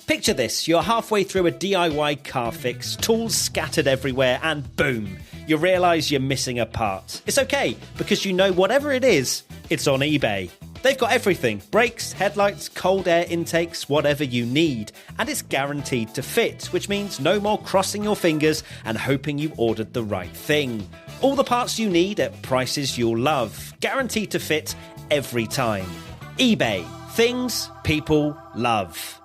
Picture this, you're halfway through a DIY car fix, tools scattered everywhere, and boom, you realise you're missing a part. It's okay, because you know whatever it is, it's on eBay. They've got everything, brakes, headlights, cold air intakes, whatever you need. And it's guaranteed to fit, which means no more crossing your fingers and hoping you ordered the right thing. All the parts you need at prices you'll love, guaranteed to fit every time. eBay, things people love.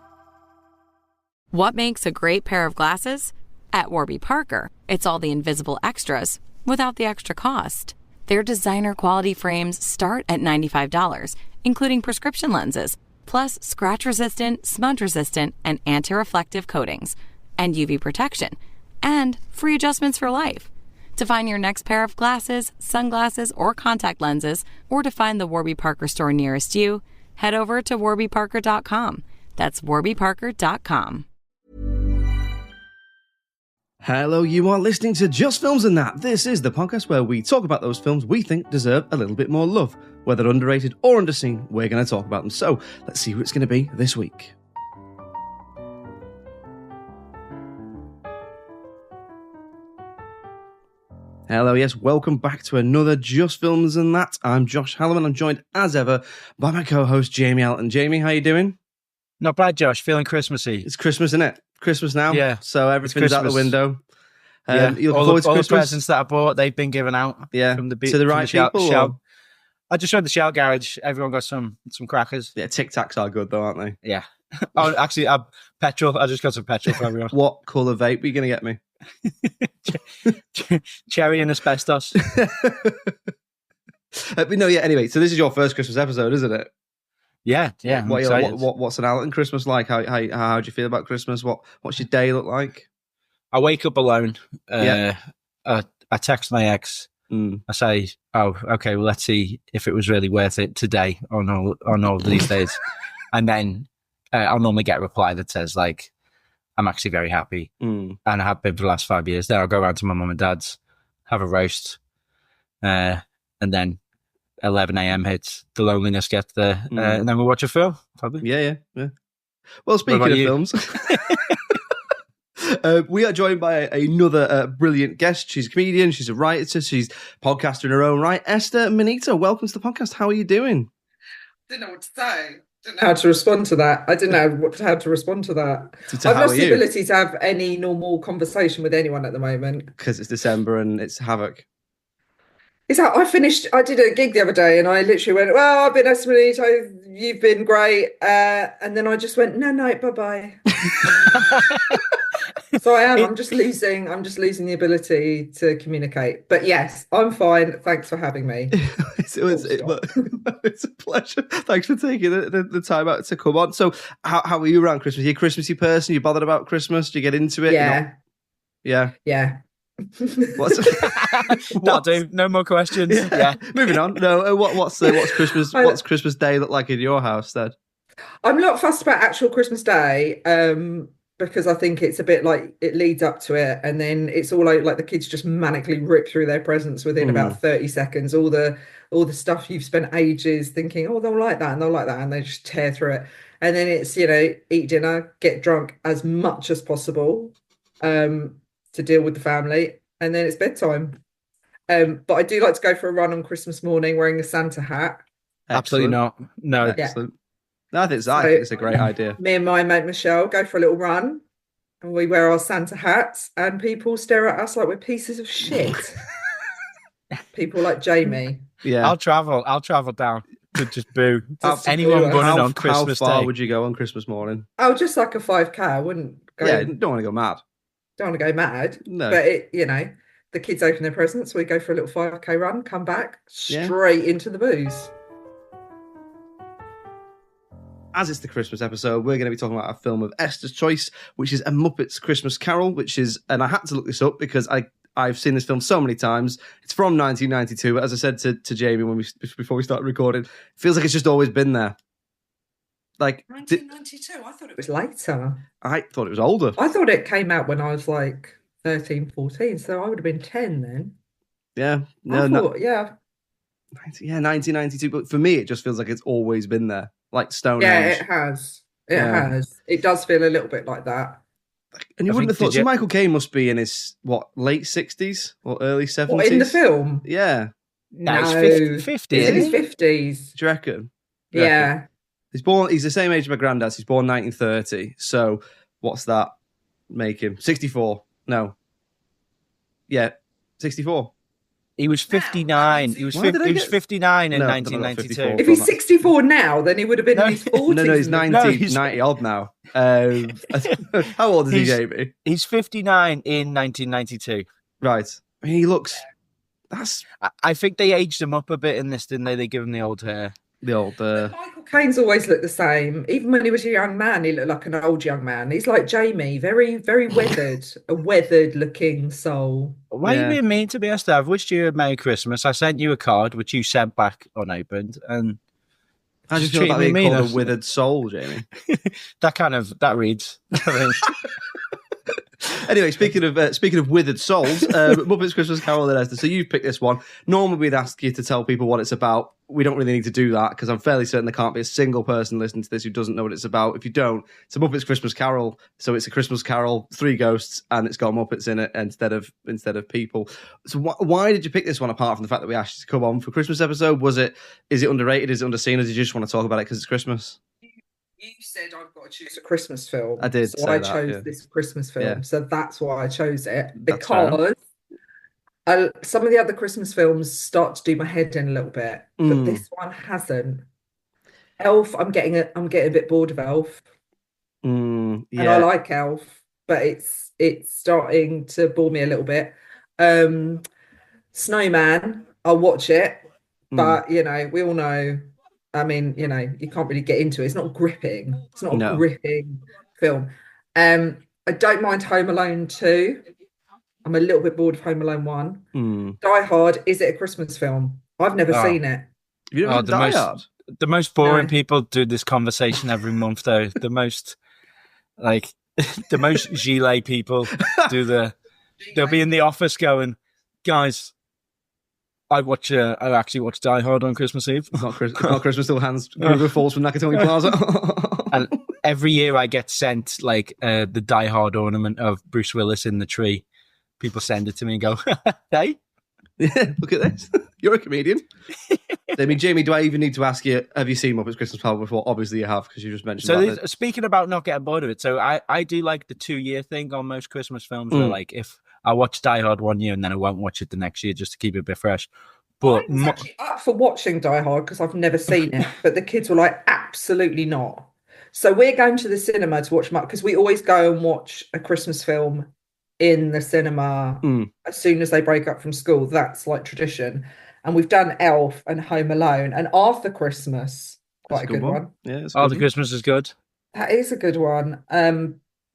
What makes a great pair of glasses? At Warby Parker, it's all the invisible extras without the extra cost. Their designer quality frames start at $95, including prescription lenses, plus scratch-resistant, smudge-resistant, and anti-reflective coatings, and UV protection, and free adjustments for life. To find your next pair of glasses, sunglasses, or contact lenses, or to find the Warby Parker store nearest you, head over to warbyparker.com. That's warbyparker.com. Hello, you are listening to Just Films and That. This is the podcast where we talk about those films we think deserve a little bit more love. Whether underrated or underseen, we're going to talk about them. So, let's see who it's going to be this week. Hello, yes, welcome back to another Just Films and That. I'm Josh Halloran. I'm joined, as ever, by my co-host, Jamie Alton. Jamie, how you doing? Not bad, Josh. Feeling Christmassy. It's Christmas, isn't it? Christmas now. Yeah. So everything's out the window. Yeah. You looking all forward to the Christmas? presents that I bought, they've been given out. Yeah. From the to the right people? Shell. I just went to the Shell garage. Everyone got some crackers. Yeah, Tic Tacs are good though, aren't they? Yeah. Oh, actually, petrol. I just got some petrol for everyone. What colour vape are you going to get me? Cherry and asbestos. But no, yeah, anyway, so this is your first Christmas episode, isn't it? Yeah. What's an Alton Christmas like? How do you feel about Christmas? What's your day look like? I wake up alone. Yeah. I text my ex. I say, "Oh, okay. Well, let's see if it was really worth it today on all these days." And then I'll normally get a reply that says, like, "I'm actually very happy," and I have been for the last 5 years. Then I'll go around to my mum and dad's, have a roast, and then 11 a.m. hits, the loneliness gets there, and then we'll watch a film, probably. Yeah. Well, speaking of films, we are joined by another brilliant guest. She's a comedian, she's a writer, she's a podcaster in her own right. Esther Manito, welcome to the podcast. How are you doing? Didn't know what to say. Didn't know how to respond to that. I didn't know how to respond to that. I've lost the ability to have any normal conversation with anyone at the moment. Because it's December and it's havoc. It's like I did a gig the other day and I literally went, "Well, I've been Esther Manito, you've been great." And then I just went, "No, bye-bye." So I'm just losing the ability to communicate. But yes, I'm fine. Thanks for having me. It's a pleasure. Thanks for taking the time out to come on. So how are you around Christmas? Are you a Christmassy person? You bothered about Christmas? Do you get into it? Yeah. Yeah. That'll do. No more questions. Yeah. Moving on. No. What's Christmas? What's Christmas Day look like in your house, then? I'm not fussed about actual Christmas Day, because I think it's a bit like it leads up to it, and then it's all like the kids just manically rip through their presents within about 30 seconds. All the stuff you've spent ages thinking, "Oh, they'll like that," and they'll like that, and they just tear through it. And then it's eat dinner, get drunk as much as possible, to deal with the family, and then it's bedtime. But I do like to go for a run on Christmas morning wearing a Santa hat. Absolutely not. No. Excellent. I think it's a great idea. Me and my mate Michelle go for a little run, and we wear our Santa hats, and people stare at us like we're pieces of shit. People like Jamie. Yeah, I'll travel down to just boo. Anyone running on Christmas Day. How far would you go on Christmas morning? Oh, just like a 5K. I wouldn't go. Yeah, don't want to go mad. Don't want to go mad. No. But the kids open their presents, we go for a little 5K run, come back straight into the booze. As it's the Christmas episode, we're going to be talking about a film of Esther's choice, which is A Muppet Christmas Carol, and I had to look this up because I've seen this film so many times. It's from 1992, but as I said to Jamie before we started recording, it feels like it's just always been there. Like 1992? I thought it was later. I thought it was older. I thought it came out when I was like 13, 14, so I would have been 10 then. Yeah. No, 1992, but for me, it just feels like it's always been there. Like Stone Yeah, Age. it has. It has. It does feel a little bit like that. And you wouldn't have thought. So Michael Caine must be in his late 60s or early 70s. What, in the film? Yeah. No, he's 50. He's in his 50s. Do you reckon? Yeah. He's the same age as my granddad. He's born 1930. So what's that make him? 64. No. Yeah, 64. He was 59. He was 59 in 1992. If he's 64 now, then he would have been in his 40s. No, he's 90 odd now. How old is he, Jamie? He's 59 in 1992. Right. I mean, he looks... I think they aged him up a bit in this, didn't they? They give him the old hair. Michael Caine's always looked the same. Even when he was a young man, he looked like an old young man. He's like Jamie, very, very weathered, a weathered-looking soul. Why are you being mean to me, Esther? I've wished you a Merry Christmas. I sent you a card, which you sent back unopened, and how do you feel about being called a withered soul, Jamie? that reads. Anyway, speaking of withered souls, Muppets Christmas Carol and Esther. So you picked this one. Normally we'd ask you to tell people what it's about. We don't really need to do that because I'm fairly certain there can't be a single person listening to this who doesn't know what it's about. If you don't, it's a Muppets Christmas Carol. So it's a Christmas Carol, 3 ghosts, and it's got Muppets in it instead of people. So why did you pick this one apart from the fact that we asked you to come on for Christmas episode? Is it underrated? Is it underseen? Or did you just want to talk about it because it's Christmas? You said I've got to choose a Christmas film. I did. So I chose this Christmas film. So that's why I chose it. Because some of the other Christmas films start to do my head in a little bit, but this one hasn't. Elf, I'm getting a bit bored of Elf. And I like Elf, but it's starting to bore me a little bit. Snowman, I'll watch it, but we all know. I mean, you can't really get into it. It's not gripping. It's not a gripping film. I don't mind Home Alone 2. I'm a little bit bored of Home Alone 1. Die Hard, is it a Christmas film? I've never seen it. You never seen Die Hard? The most boring people do this conversation every month, though. The most gilet people they'll be in the office going, guys, I actually watch Die Hard on Christmas Eve. It's not Christmas till Hans Gruber falls from Nakatomi Plaza. And every year I get sent the Die Hard ornament of Bruce Willis in the tree. People send it to me and go, hey. Yeah, look at this. You're a comedian. I mean, Jamie, do I even need to ask you, have you seen Muppets Christmas Carol before? Obviously you have, because you just mentioned that. Speaking about not getting bored of it, so I do like the 2-year thing on most Christmas films where if I watch Die Hard 1 year and then I won't watch it the next year just to keep it a bit fresh. But I was actually up for watching Die Hard because I've never seen it, but the kids were like, absolutely not. So we're going to the cinema to watch because we always go and watch a Christmas film in the cinema as soon as they break up from school. That's like tradition. And we've done Elf and Home Alone and Arthur Christmas. Quite a good one. Yeah, Arthur Christmas is good. That is a good one.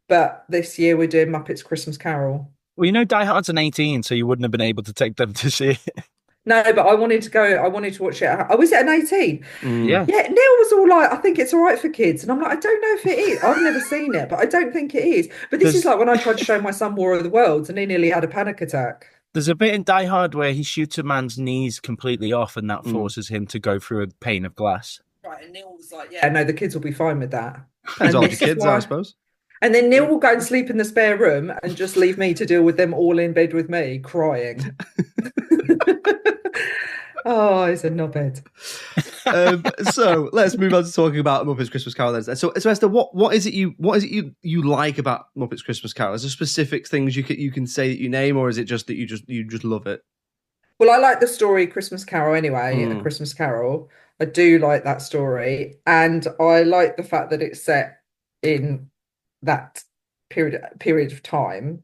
But this year we're doing Muppets Christmas Carol. Well, Die Hard's an 18, so you wouldn't have been able to take them to see it. No, but I wanted to go. I wanted to watch it. Oh, was it an 18? Yeah. Yeah, Neil was all like, I think it's all right for kids. And I'm like, I don't know if it is. I've never seen it, but I don't think it is. But this is like when I tried to show my son War of the Worlds and he nearly had a panic attack. There's a bit in Die Hard where he shoots a man's knees completely off and that forces him to go through a pane of glass. Right, and Neil was like, yeah, no, the kids will be fine with that. Depends on the kids, I suppose. And then Neil will go and sleep in the spare room and just leave me to deal with them all in bed with me, crying. Oh, he's a knobhead. So let's move on to talking about Muppets Christmas Carol. So Esther, what is it you like about Muppets Christmas Carol? Is there specific things you can say that you name, or is it just that you just love it? Well, I like the story Christmas Carol anyway. A Christmas Carol, I do like that story, and I like the fact that it's set in that period of time.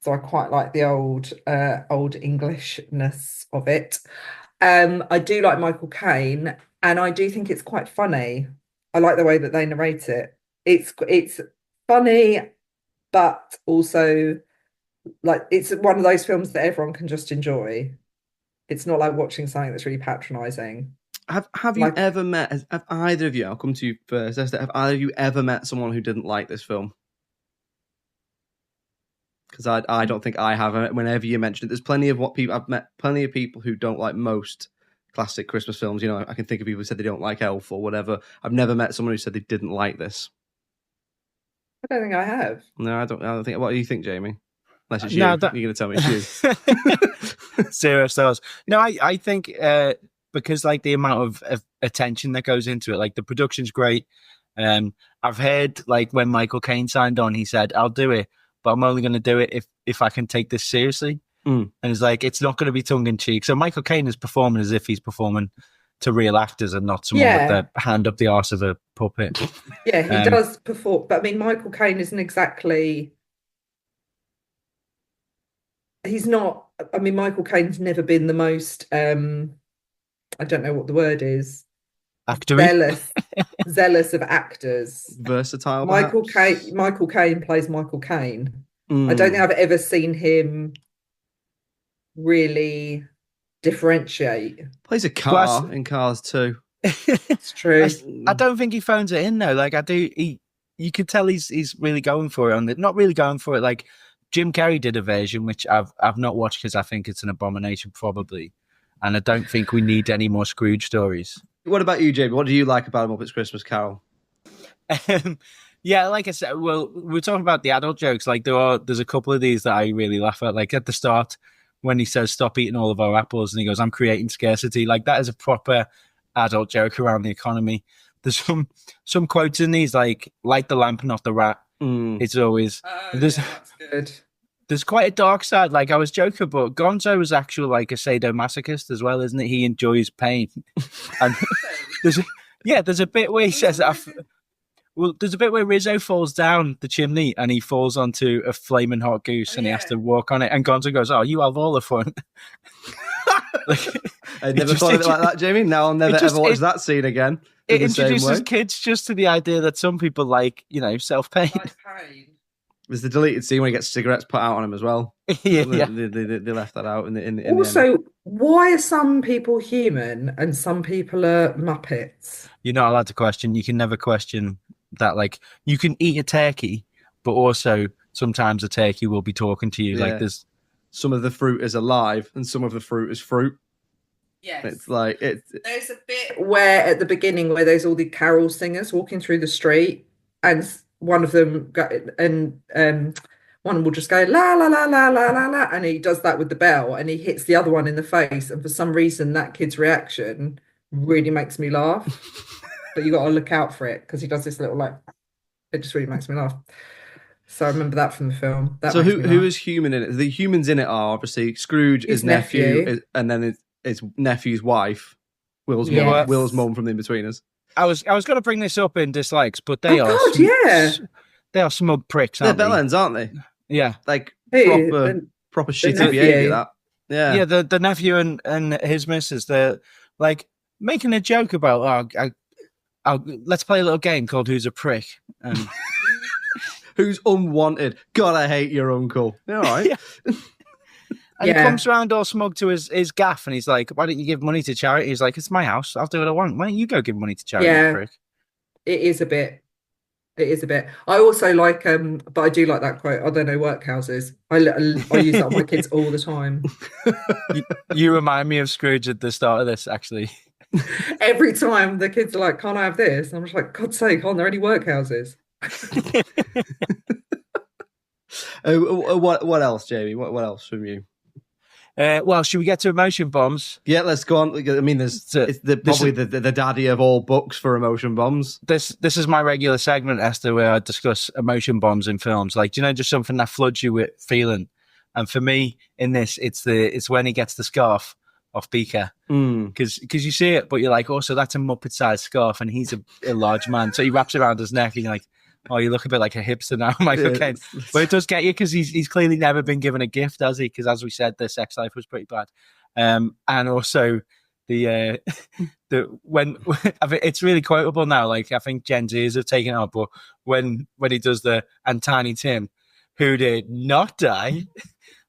So I quite like the old Englishness of it. I do like Michael Caine, and I do think it's quite funny. I like the way that they narrate it. It's funny, but also like it's one of those films that everyone can just enjoy. It's not like watching something that's really patronising. Have you ever met? Have either of you? I'll come to you first. Esther, have either of you ever met someone who didn't like this film? Because I don't think I have. Whenever you mention it, there's plenty of I've met plenty of people who don't like most classic Christmas films. You know, I can think of people who said they don't like Elf or whatever. I've never met someone who said they didn't like this. I don't think I have. No, I don't think. What do you think, Jamie? Unless it's you. No, You're going to tell me it's you. 0 stars. No, I think because like the amount of attention that goes into it, like the production's great. I've heard like when Michael Caine signed on, he said, "I'll do it, but I'm only going to do it if I can take this seriously." And it's like it's not going to be tongue in cheek. So Michael Caine is performing as if he's performing to real actors and not someone with their hand up the arse of a puppet. Yeah, he does perform, but I mean, Michael Caine isn't exactly. He's not. I mean, Michael Caine's never been the most. I don't know what the word is. Zealous of actors. Versatile. Michael Caine plays Michael Caine. I don't think I've ever seen him really differentiate. Plays a car in Cars 2. It's true. I don't think he phones it in though. Like I do, you could tell he's really going for it. On it, not really going for it. Like Jim Carrey did a version which I've not watched because I think it's an abomination probably, and I don't think we need any more Scrooge stories. What about you, Jamie? What do you like about Muppet's Christmas Carol? Yeah, like I said, well, we're talking about the adult jokes. Like there's a couple of these that I really laugh at. Like at the start when he says, "Stop eating all of our apples," and he goes, "I'm creating scarcity." Like that is a proper adult joke around the economy. There's some quotes in these like "Light the lamp, not the rat." It's always that's good. There's quite a dark side. Like I was joking, but Gonzo is actually like a sadomasochist as well, isn't it? He enjoys pain. And there's a bit where he says, there's a bit where Rizzo falls down the chimney and he falls onto a flaming hot goose and he has to walk on it. And Gonzo goes, "Oh, you have all the fun." I never thought of it like that, Jamie. Now I'll never ever watch that scene again. It introduces kids just to the idea that some people like, self-pain. There's the deleted scene where he gets cigarettes put out on him as well. Yeah. They left that out in the Also, why are some people human and some people are Muppets? You're not allowed to question. You can never question that. Like, you can eat a turkey, but also sometimes a turkey will be talking to you. Yeah. Like, there's some of the fruit is alive and some of the fruit is fruit. Yes. It's like there's a bit where at the beginning where there's all the carol singers walking through the street and one of them one will just go la la la la la la la, and he does that with the bell and he hits the other one in the face, and for some reason that kid's reaction really makes me laugh. But you got to look out for it because he does this little it just really makes me laugh. So I remember that from the film. So who is human in it? The humans in it are obviously Scrooge, his nephew, and then his nephew's wife, Will's mum from the In-Betweeners. I was going to bring this up in dislikes, but they are smug pricks. They're bellends, aren't they? Yeah, like proper shitty behaviour. That yeah. The nephew and his missus, they're like making a joke about let's play a little game called Who's a Prick and who's unwanted. God, I hate your uncle. All right. Yeah. And he comes around all smug to his gaff and he's like, "Why don't you give money to charity?" He's like, "It's my house. I'll do what I want. Why don't you go give money to charity?" Yeah, prick? It is a bit. I also like, but I do like that quote. "I don't know workhouses." I use that on my kids all the time. You remind me of Scrooge at the start of this, actually. Every time the kids are like, "Can't I have this?" And I'm just like, "God's sake, aren't there any workhouses?" What else, Jamie? What else from you? Well, should we get to emotion bombs? Yeah, let's go on. I mean, it's probably the daddy of all books for emotion bombs. This is my regular segment, Esther, where I discuss emotion bombs in films. Like, just something that floods you with feeling. And for me, in this, it's when he gets the scarf off Beaker, because you see it, but you're like, also that's a Muppet-sized scarf, and he's a large man, so he wraps it around his neck, and you're like, "Oh, you look a bit like a hipster now, Michael Caine." But it does get you because he's clearly never been given a gift, has he? Because as we said, the sex life was pretty bad. And also when it's really quotable now. Like I think Gen Zers have taken it up, but when he does and Tiny Tim, who did not die,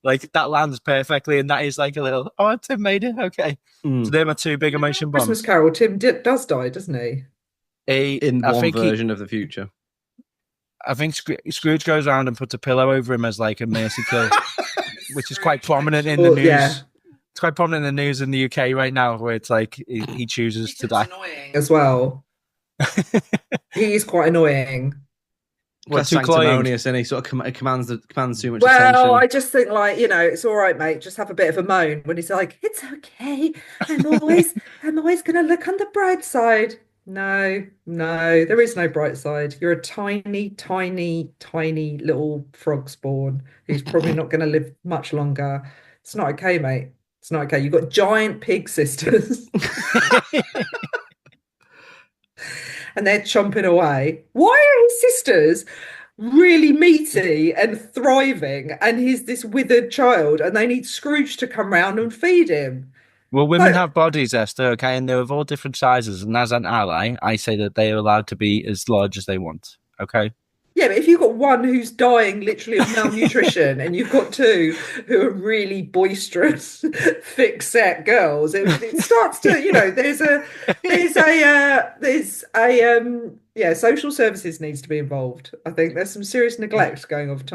like that lands perfectly, and that is like a little, "Oh, Tim made it, okay." So they're my two big emotion bombs. Christmas Carol, Tim does die, doesn't he? In one version of the future. I think Scrooge goes around and puts a pillow over him as like a mercy kill, which is quite prominent in the news. Yeah. It's quite prominent in the news in the UK right now, where it's like he chooses to die annoying as well. He is quite annoying. Well, sanctimonious, and he sort of commands too much attention. Well, I just think, like, you know, it's all right, mate. Just have a bit of a moan when he's like, "It's okay. I'm always going to look on the bright side." No, there is no bright side. You're a tiny, tiny, tiny little frog spawn who's probably not going to live much longer. It's not okay, mate. It's not okay. You've got giant pig sisters. And they're chomping away. Why are his sisters really meaty and thriving, and he's this withered child, and they need Scrooge to come round and feed him? Well, women have bodies, Esther, okay, and they're of all different sizes. And as an ally, I say that they are allowed to be as large as they want, okay? Yeah, but if you've got one who's dying literally of malnutrition and you've got two who are really boisterous, thick-set girls, it starts to, you know, social services needs to be involved. I think there's some serious neglect going on of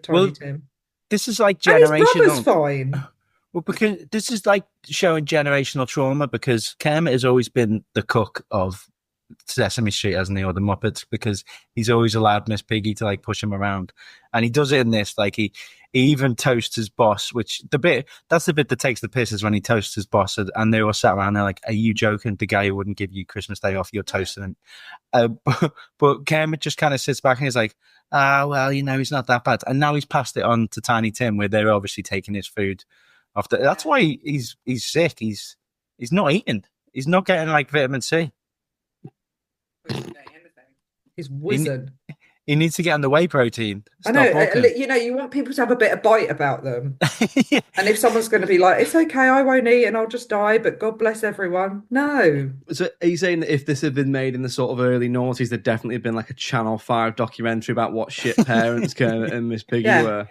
Tiny Tim. This is like generational. And his brother's fine. Well, because this is like showing generational trauma, because Kermit has always been the cook of Sesame Street, hasn't he, or the Muppets, because he's always allowed Miss Piggy to like push him around, and he does it in this. Like he even toasts his boss, which that's the bit that takes the piss, is when he toasts his boss, and they all sat around there like, "Are you joking? The guy who wouldn't give you Christmas Day off, you're toasting him." But Kermit just kind of sits back and he's like, well, you know, he's not that bad, and now he's passed it on to Tiny Tim, where they're obviously taking his food after. That's why he's sick. He's not eating. He's not getting like vitamin C. He's wizard. He needs to get on the whey protein. I know. You know, you want people to have a bit of bite about them. Yeah. And if someone's going to be like, "It's okay, I won't eat and I'll just die, but God bless everyone." No. So are you saying that if this had been made in the sort of early noughties, there'd definitely have been like a Channel 5 documentary about what shit parents Kermit and Miss Piggy were?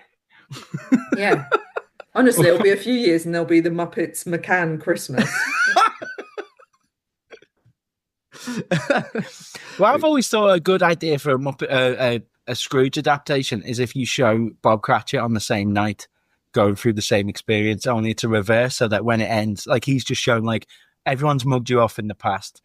Yeah. Honestly, it'll be a few years and there'll be the Muppets McCann Christmas. Well, I've always thought a good idea for a Scrooge adaptation is if you show Bob Cratchit on the same night going through the same experience, only to reverse, so that when it ends, like he's just shown like everyone's mugged you off in the past.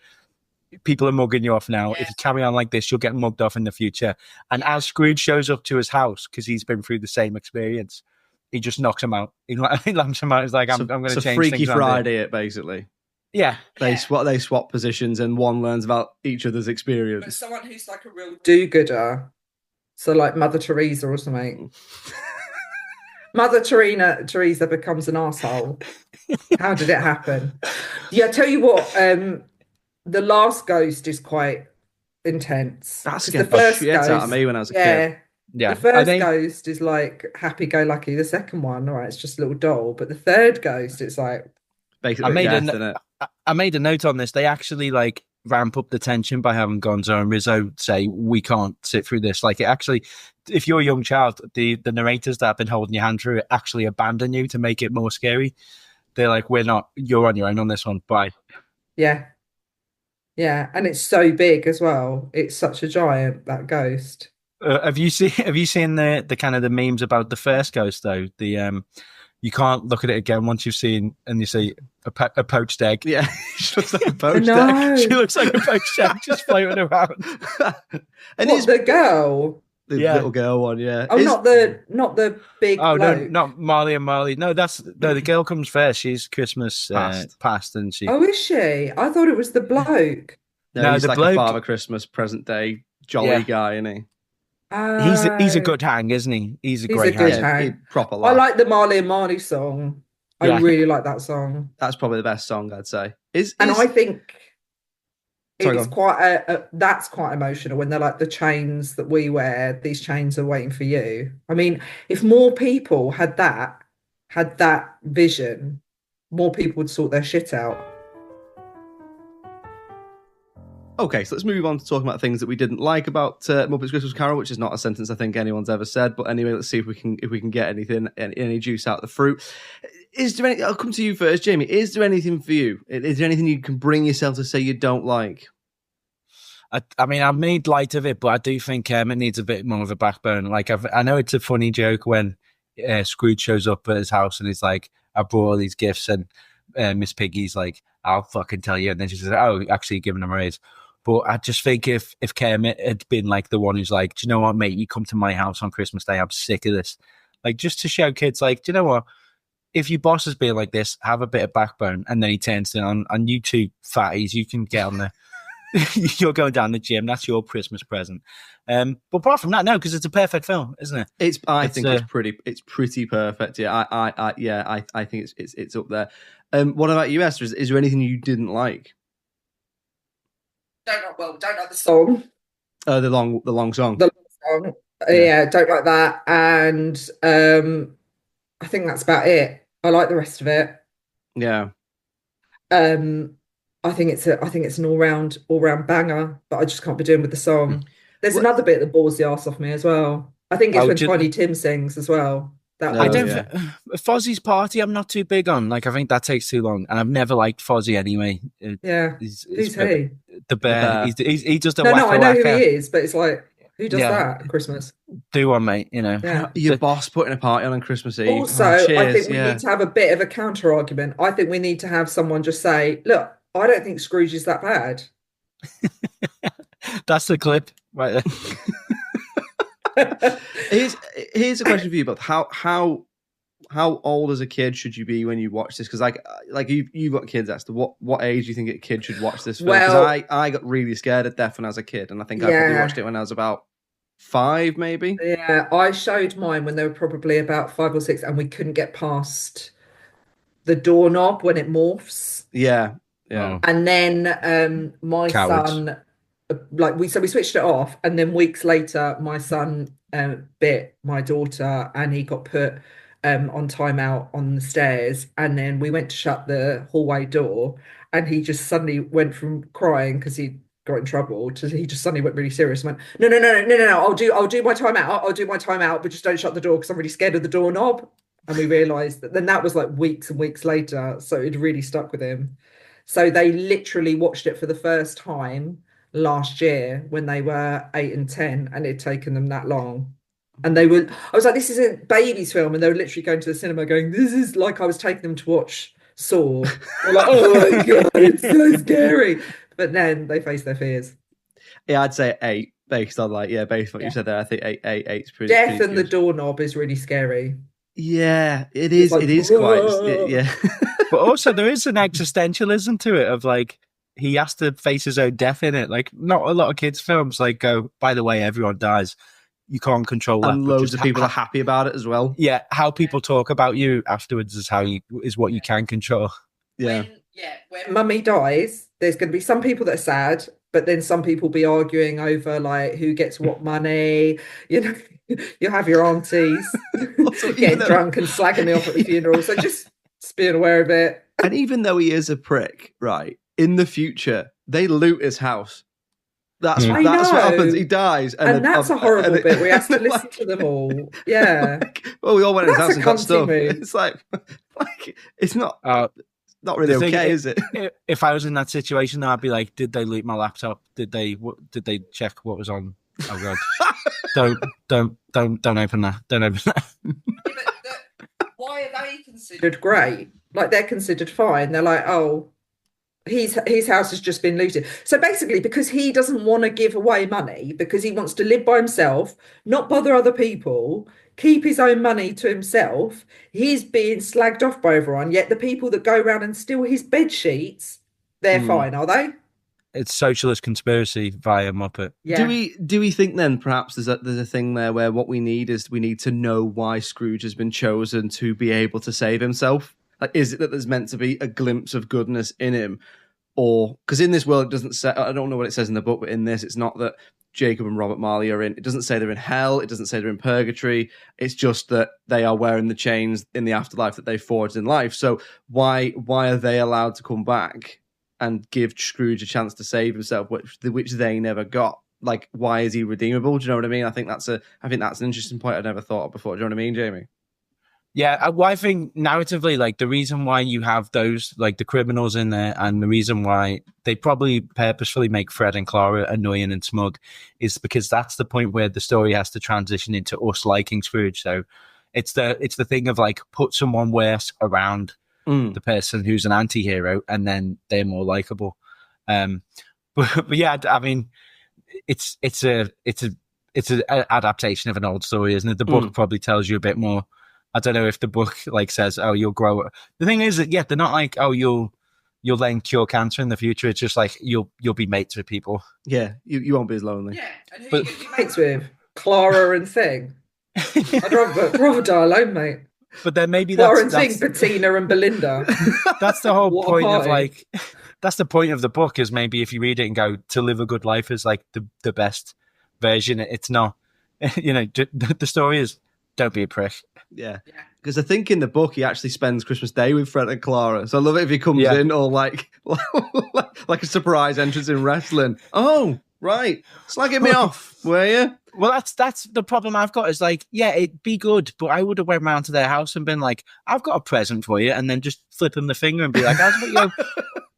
People are mugging you off now. Yeah. If you carry on like this, you'll get mugged off in the future. And as Scrooge shows up to his house, because he's been through the same experience, he just knocks him out. He lamps him out. He's like, I'm going to change Freaky things. Friday, it basically. Yeah. They swap positions, and one learns about each other's experience. But someone who's like a real do-gooder, so like Mother Teresa or something. Mother Teresa becomes an arsehole. How did it happen? Yeah, I tell you what, the last ghost is quite intense. That scared the shit out of me when I was a kid. Yeah. The first ghost is like happy-go-lucky. The second one, all right, it's just a little doll. But the third ghost, it's like... Basically I made a note on this. They actually like ramp up the tension by having Gonzo and Rizzo say, "We can't sit through this." Like, it actually, if you're a young child, the narrators that have been holding your hand through it actually abandon you to make it more scary. They're like, you're on your own on this one. Bye. Yeah. Yeah. And it's so big as well. It's such a giant, that ghost. Have you seen the kind of the memes about the first ghost though? You can't look at it again once you've seen, and you see a poached egg. Yeah, she looks like a poached egg. She looks like a poached egg just floating around. And it's the girl. The little girl one, yeah. Oh, not the big. Oh bloke. no, not Marley and Marley. No, the girl comes first. She's Christmas past, and she. Oh, is she? I thought it was the bloke. No, he's like a Father Christmas present day jolly guy, isn't he? He's a good hang, isn't he? He's a great hang. Proper laugh. I like the Marley and Marley song. I really like that song. That's probably the best song, I'd say. I think it's that's quite emotional when they're like, the chains that we wear, these chains are waiting for you. I mean, if more people had that vision, more people would sort their shit out. Okay, so let's move on to talking about things that we didn't like about Muppet Christmas Carol, which is not a sentence I think anyone's ever said. But anyway, let's see if we can get any juice out of the fruit. Is there any? I'll come to you first, Jamie. Is there anything for you? Is there anything you can bring yourself to say you don't like? I mean, I've made light of it, but I do think Kermit needs a bit more of a backbone. Like, I know it's a funny joke when Scrooge shows up at his house and he's like, I brought all these gifts, and Miss Piggy's like, I'll fucking tell you. And then she says, oh, actually giving him a raise. But I just think if Kermit had been like the one who's like, do you know what, mate, you come to my house on Christmas Day, I'm sick of this. Like, just to show kids, like, do you know what? If your boss is being like this, have a bit of backbone. And then he turns to on you two fatties, you can get on the you're going down the gym. That's your Christmas present. But apart from that, no, because it's a perfect film, isn't it? I think it's pretty perfect. Yeah, I think it's up there. What about you, Esther? Is there anything you didn't like? Don't like the song. The long song. The long song. Yeah, don't like that. And I think that's about it. I like the rest of it. Yeah. I think it's an all round banger, but I just can't be doing with the song. There's another bit that bores the arse off me as well. I think it's when Tiny Tim sings as well. Fozzie's Party I'm not too big on. Like, I think that takes too long, and I've never liked Fozzie anyway. Who's he? The bear. He does the no, I know who he is, but it's like, who does that at Christmas? Do one, mate, you know. Yeah. Your boss putting a party on Christmas Eve. Also, I think we need to have a bit of a counter argument. I think we need to have someone just say, look, I don't think Scrooge is that bad. That's the clip right there. Here's a question for you both. How old as a kid should you be when you watch this? Because like you've got kids, Esther. What age do you think a kid should watch this film? Because I got really scared of death when I was a kid, and I think I probably watched it when I was about 5, maybe. Yeah, I showed mine when they were probably about 5 or 6, and we couldn't get past the doorknob when it morphs. Yeah. And then my son, we switched it off, and then weeks later, my son bit my daughter, and he got put on timeout on the stairs. And then we went to shut the hallway door, and he just suddenly went from crying because he got in trouble to he just suddenly went really serious and went, no, I'll do my timeout, but just don't shut the door because I'm really scared of the doorknob. And we realised that then that was like weeks and weeks later, so it really stuck with him. So they literally watched it for the first time last year when they were 8 and 10, and it had taken them that long. And I was like, this isn't baby's film. And they were literally going to the cinema going, this is like I was taking them to watch Saw. They're like, oh my God, it's so scary. But then they face their fears. Yeah, I'd say 8 based on based on what you said there. I think eight's pretty. Death pretty and good. the doorknob is really scary. Yeah, it is. Like, it is quite. Yeah. But also there is an existentialism to it of like, he has to face his own death in it. Like, not a lot of kids' films like go, by the way, everyone dies. You can't control that. And loads of people are happy about it as well. Yeah, how people talk about you afterwards is what you can control. Yeah. When Mummy dies, there's going to be some people that are sad, but then some people be arguing over like who gets what money. You know, you'll have your aunties getting drunk and slagging me off at the funeral. So just being aware of it. And even though he is a prick, right, in the future, they loot his house. That's what happens. He dies. And that's a horrible bit where he has to listen to them all. Yeah. Well, we all went to his house and got stuff. Move. It's like it's not really okay, is it? If I was in that situation, I'd be like, did they loot my laptop? Did they check what was on? Oh God. don't open that. Don't open that. Why are they considered great? Like, they're considered fine. They're like, oh, his house has just been looted. So basically, because he doesn't want to give away money, because he wants to live by himself, not bother other people, keep his own money to himself, he's being slagged off by everyone. Yet the people that go around and steal his bed sheets, they're fine, are they? It's socialist conspiracy via Muppet. Yeah. Do we think then perhaps there's a thing there where what we need to know why Scrooge has been chosen to be able to save himself? Like, is it that there's meant to be a glimpse of goodness in him? Or, because in this world, it doesn't say, I don't know what it says in the book, but in this, it's not that Jacob and Robert Marley are in, it doesn't say they're in hell, it doesn't say they're in purgatory, it's just that they are wearing the chains in the afterlife that they forged in life. So why are they allowed to come back and give Scrooge a chance to save himself, which they never got? Like, why is he redeemable? Do you know what I mean? I think that's an interesting point I'd never thought of before. Do you know what I mean, Jamie? Yeah, well, I think narratively, like, the reason why you have those, like, the criminals in there, and the reason why they probably purposefully make Fred and Clara annoying and smug is because that's the point where the story has to transition into us liking Scrooge. So It's the thing of like put someone worse around the person who's an anti-hero, and then they're more likable. But yeah, I mean, it's an adaptation of an old story, isn't it? The book probably tells you a bit more. I don't know if the book like says, "Oh, you'll grow up." The thing is that they're not like, "Oh, you'll then cure cancer in the future." It's just like you'll be mates with people. Yeah, you won't be as lonely. Yeah, and who are you going to be mates with? Clara and Thing. I'd rather die alone, mate. But then maybe Clara and Thing, Bettina and Belinda. That's the whole point of like. That's the point of the book, is maybe if you read it and go, to live a good life is like the best version. It's not, the story is don't be a prick. Yeah. Because I think in the book he actually spends Christmas Day with Fred and Clara. So I love it if he comes in all like a surprise entrance in wrestling. Oh, right. Slagging me off, were you? Well, that's the problem I've got is like, yeah, it'd be good, but I would have went round to their house and been like, I've got a present for you, and then just flip him the finger and be like,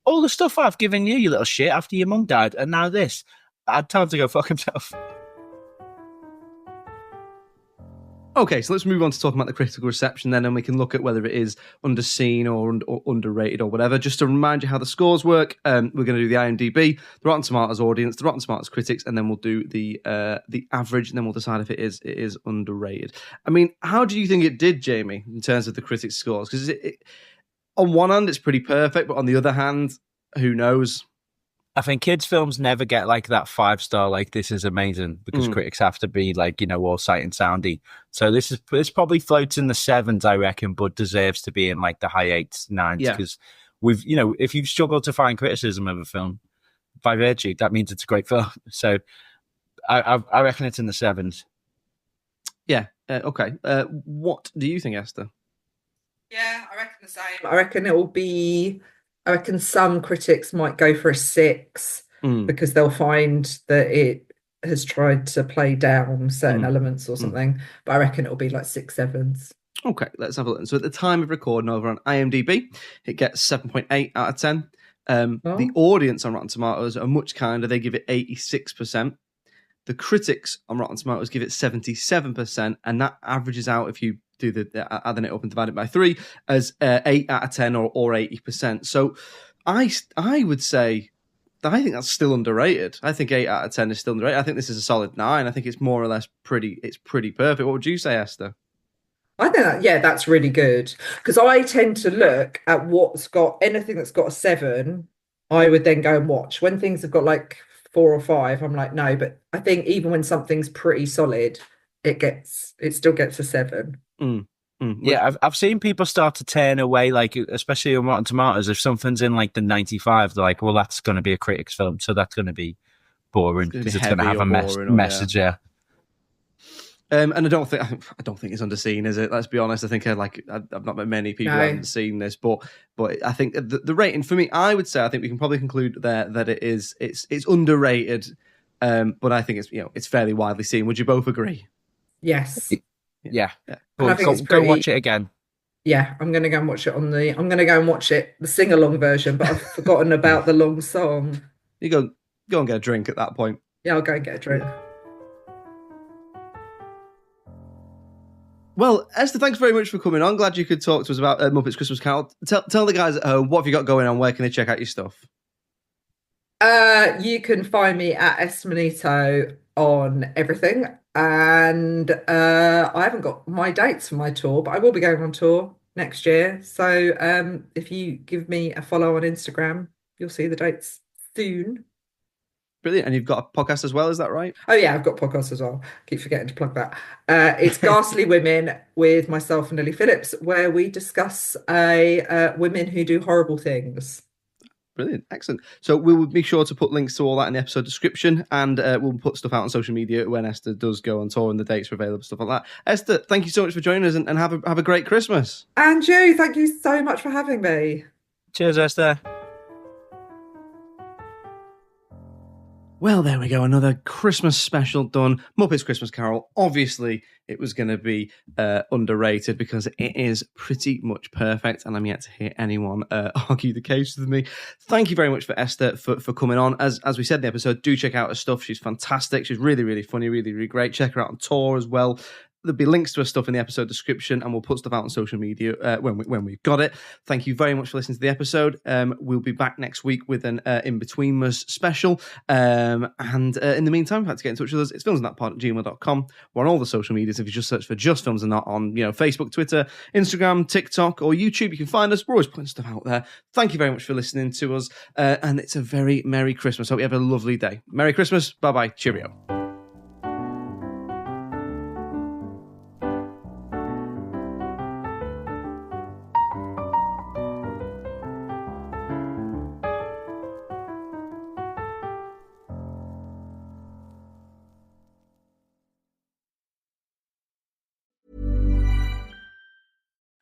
all the stuff I've given you, you little shit, after your mum died, and now this. I had time to go fuck himself. Okay, so let's move on to talking about the critical reception then, and we can look at whether it is underseen or underrated or whatever. Just to remind you how the scores work, we're going to do the IMDb, the Rotten Tomatoes audience, the Rotten Tomatoes critics, and then we'll do the average, and then we'll decide if it is underrated. I mean, how do you think it did, Jamie, in terms of the critics' scores? Because on one hand, it's pretty perfect, but on the other hand, who knows? I think kids' films never get like that 5-star, like this is amazing, because critics have to be like, all sight and soundy. So this probably floats in the 7s, I reckon, but deserves to be in like the high 8s, 9s, because we've, if you've struggled to find criticism of a film, by virtue, that means it's a great film. So I reckon it's in the 7s. Yeah. Okay. What do you think, Esther? Yeah, I reckon the same. I reckon it will be. I reckon some critics might go for a 6 because they'll find that it has tried to play down certain elements or something. But I reckon it'll be like 6, 7s. Okay, let's have a look. So at the time of recording over on IMDb, it gets 7.8 out of 10. The audience on Rotten Tomatoes are much kinder. They give it 86%. The critics on Rotten Tomatoes give it 77%, and that averages out, if you do adding it up and divide it by 3, as 8 out of 10 or 80%. So I would say that I think that's still underrated. I think 8 out of 10 is still underrated. I think this is a solid 9. I think it's more or less pretty perfect. What would you say, Esther? I think that's really good, because I tend to look at what's got anything that's got a 7. I would then go and watch. When things have got like 4 or 5, I'm like, no. But I think even when something's pretty solid, it still gets a 7. Yeah, I've seen people start to turn away, like especially on Rotten Tomatoes, if something's in like the 95, they're like, well, that's going to be a critic's film, so that's going to be boring because it's going to have a message. Yeah. And I don't think it's underseen, is it? Let's be honest. I think I've not met many people who haven't seen this, but I think the rating for me, I would say, I think we can probably conclude there that it's underrated, but I think it's fairly widely seen. Would you both agree? Yes. Yeah. Go watch it again. Yeah, I'm going to go and watch it I'm going to go and watch it, the sing-along version, but I've forgotten about the long song. You go and get a drink at that point. Yeah, I'll go and get a drink. Well, Esther, thanks very much for coming on. Glad you could talk to us about Muppets Christmas Carol. Tell the guys at home, what have you got going on? Where can they check out your stuff? You can find me at Esther Manito on everything. And I haven't got my dates for my tour, but I will be going on tour next year. So if you give me a follow on Instagram, you'll see the dates soon. Brilliant. And you've got a podcast as well, is that right? Oh, yeah, I've got podcasts as well. Keep forgetting to plug that. It's Ghastly Women with myself and Lily Phillips, where we discuss women who do horrible things. Brilliant. Excellent. So we will be sure to put links to all that in the episode description, and we'll put stuff out on social media when Esther does go on tour and the dates are available, stuff like that. Esther, thank you so much for joining us, and have a great Christmas. And you, thank you so much for having me. Cheers, Esther. Well, there we go. Another Christmas special done. Muppets Christmas Carol. Obviously, it was going to be underrated because it is pretty much perfect, and I'm yet to hear anyone argue the case with me. Thank you very much for Esther for coming on. As we said in the episode, do check out her stuff. She's fantastic. She's really, really funny, really, really great. Check her out on tour as well. There'll be links to her stuff in the episode description, and we'll put stuff out on social media when we've got it. Thank you very much for listening to the episode. We'll be back next week with an In Between Us special. And in the meantime, if you'd like to get in touch with us, it's filmsandthatpod@gmail.com. We're on all the social medias. If you just search for Just Films and That on Facebook, Twitter, Instagram, TikTok, or YouTube, you can find us. We're always putting stuff out there. Thank you very much for listening to us. And it's a very Merry Christmas. Hope you have a lovely day. Merry Christmas. Bye-bye. Cheerio.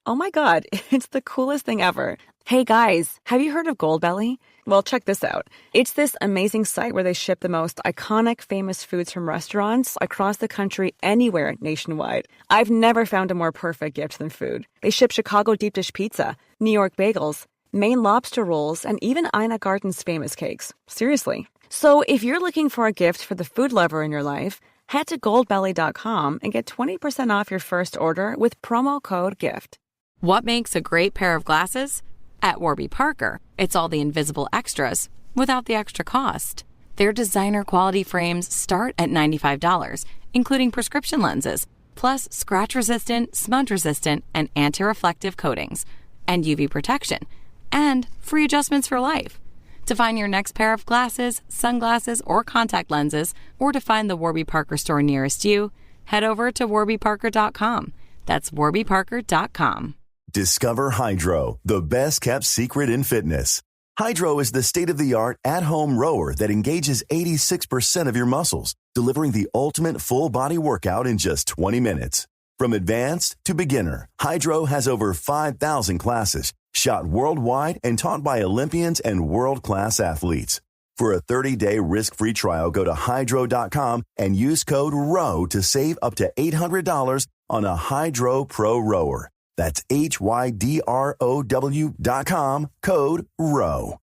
Oh my God, it's the coolest thing ever. Hey guys, have you heard of Goldbelly? Well, check this out. It's this amazing site where they ship the most iconic famous foods from restaurants across the country, anywhere nationwide. I've never found a more perfect gift than food. They ship Chicago deep dish pizza, New York bagels, Maine lobster rolls, and even Ina Garten's famous cakes. Seriously. So if you're looking for a gift for the food lover in your life, head to goldbelly.com and get 20% off your first order with promo code GIFT. What makes a great pair of glasses? At Warby Parker, it's all the invisible extras without the extra cost. Their designer quality frames start at $95, including prescription lenses, plus scratch-resistant, smudge-resistant, and anti-reflective coatings, and UV protection, and free adjustments for life. To find your next pair of glasses, sunglasses, or contact lenses, or to find the Warby Parker store nearest you, head over to warbyparker.com. That's warbyparker.com. Discover Hydro, the best-kept secret in fitness. Hydro is the state-of-the-art at-home rower that engages 86% of your muscles, delivering the ultimate full-body workout in just 20 minutes. From advanced to beginner, Hydro has over 5,000 classes, shot worldwide and taught by Olympians and world-class athletes. For a 30-day risk-free trial, go to hydro.com and use code ROW to save up to $800 on a Hydro Pro rower. That's HYDROW.com, code ROW.